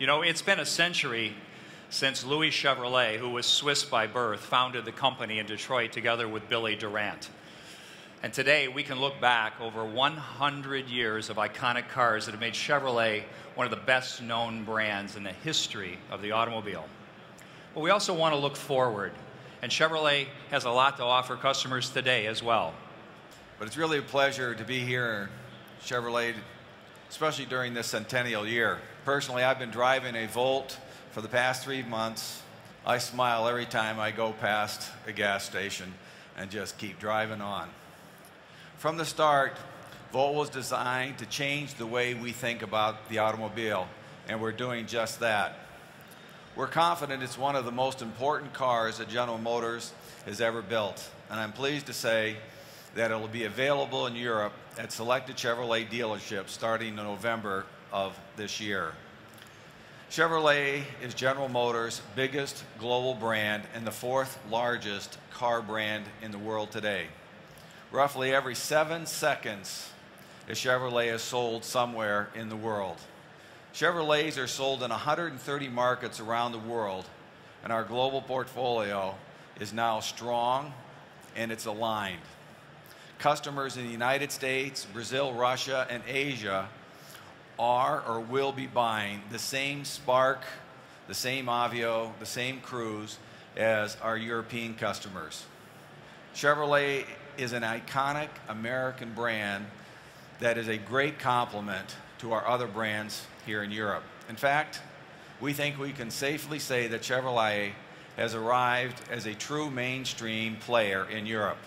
You know, it's been a century since Louis Chevrolet, who was Swiss by birth, founded the company in Detroit together with Billy Durant. And today we can look back over 100 years of iconic cars that have made Chevrolet one of the best known brands in the history of the automobile. But we also want to look forward, and Chevrolet has a lot to offer customers today as well. But it's really a pleasure to be here at Chevrolet, especially during this centennial year. Personally, I've been driving a Volt for the past 3 months. I smile every time I go past a gas station and just keep driving on. From the start, Volt was designed to change the way we think about the automobile, and we're doing just that. We're confident it's one of the most important cars that General Motors has ever built, and I'm pleased to say that it will be available in Europe at selected Chevrolet dealerships starting in November of this year. Chevrolet is General Motors' biggest global brand and the 4th largest car brand in the world today. Roughly every 7 seconds, a Chevrolet is sold somewhere in the world. Chevrolets are sold in 130 markets around the world, and our global portfolio is now strong and it's aligned. Customers in the United States, Brazil, Russia, and Asia are or will be buying the same Spark, the same Aveo, the same Cruze as our European customers. Chevrolet is an iconic American brand that is a great complement to our other brands here in Europe. In fact, we think we can safely say that Chevrolet has arrived as a true mainstream player in Europe.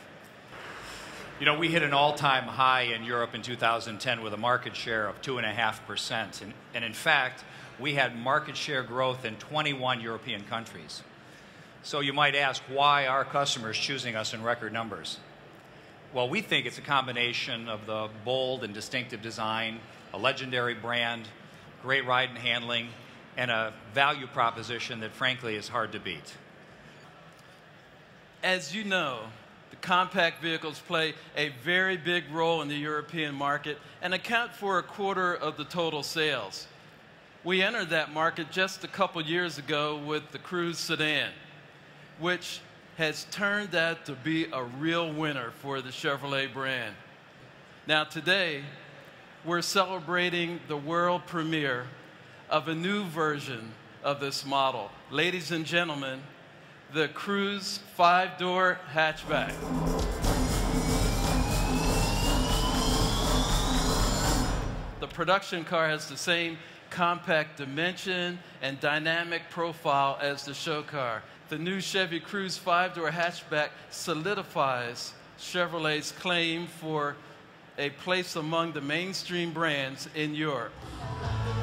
You know, we hit an all-time high in Europe in 2010 with a market share of 2.5%. And in fact, we had market share growth in 21 European countries. So you might ask, why are customers choosing us in record numbers? Well, we think it's a combination of the bold and distinctive design, a legendary brand, great ride and handling, and a value proposition that frankly is hard to beat. As you know, the compact vehicles play a very big role in the European market and account for 1/4 of the total sales. We entered that market just a couple years ago with the Cruze sedan, which has turned out to be a real winner for the Chevrolet brand. Now today, we're celebrating the world premiere of a new version of this model. Ladies and gentlemen, the Cruze 5-door hatchback. The production car has the same compact dimension and dynamic profile as the show car. The new Chevy Cruze 5-door hatchback solidifies Chevrolet's claim for a place among the mainstream brands in Europe.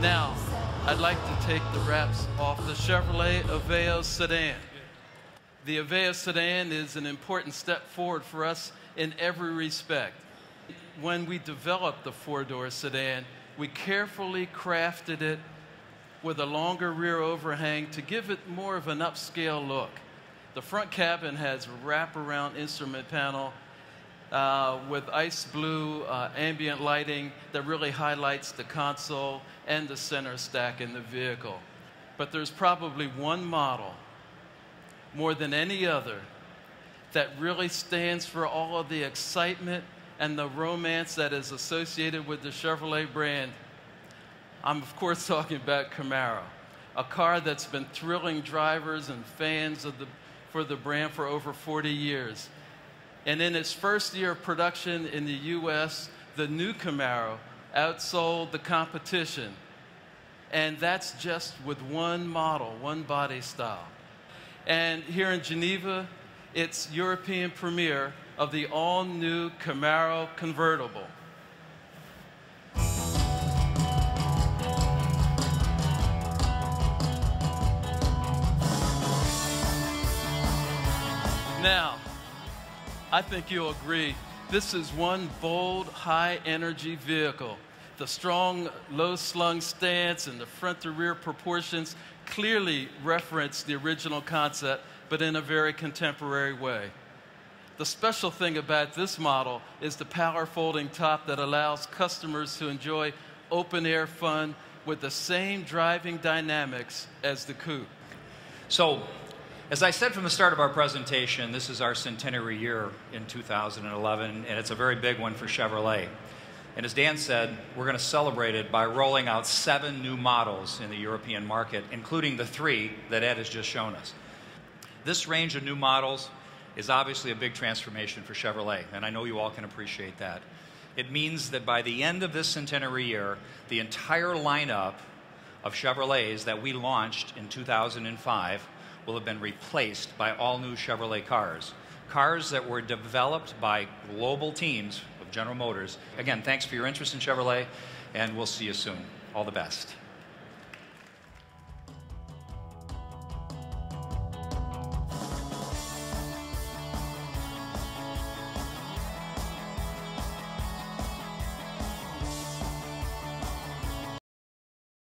Now, I'd like to take the wraps off the Chevrolet Aveo sedan. The Aveo sedan is an important step forward for us in every respect. When we developed the 4-door sedan, we carefully crafted it with a longer rear overhang to give it more of an upscale look. The front cabin has a wraparound instrument panel with ice blue ambient lighting that really highlights the console and the center stack in the vehicle. But there's probably one model, more than any other, that really stands for all of the excitement and the romance that is associated with the Chevrolet brand. I'm of course talking about Camaro, a car that's been thrilling drivers and fans for the brand for over 40 years. And in its first year of production in the US, the new Camaro outsold the competition. And that's just with one model, one body style. And here in Geneva, it's European premiere of the all-new Camaro convertible. Now, I think you'll agree, this is one bold, high-energy vehicle. The strong, low-slung stance and the front-to-rear proportions clearly reference the original concept, but in a very contemporary way. The special thing about this model is the power folding top that allows customers to enjoy open-air fun with the same driving dynamics as the coupe. So, as I said from the start of our presentation, this is our centenary year in 2011, and it's a very big one for Chevrolet. And as Dan said, we're going to celebrate it by rolling out 7 new models in the European market, including the 3 that Ed has just shown us. This range of new models is obviously a big transformation for Chevrolet, and I know you all can appreciate that. It means that by the end of this centenary year, the entire lineup of Chevrolets that we launched in 2005 will have been replaced by all new Chevrolet cars. Cars that were developed by global teams of General Motors. Again, thanks for your interest in Chevrolet, and we'll see you soon. All the best.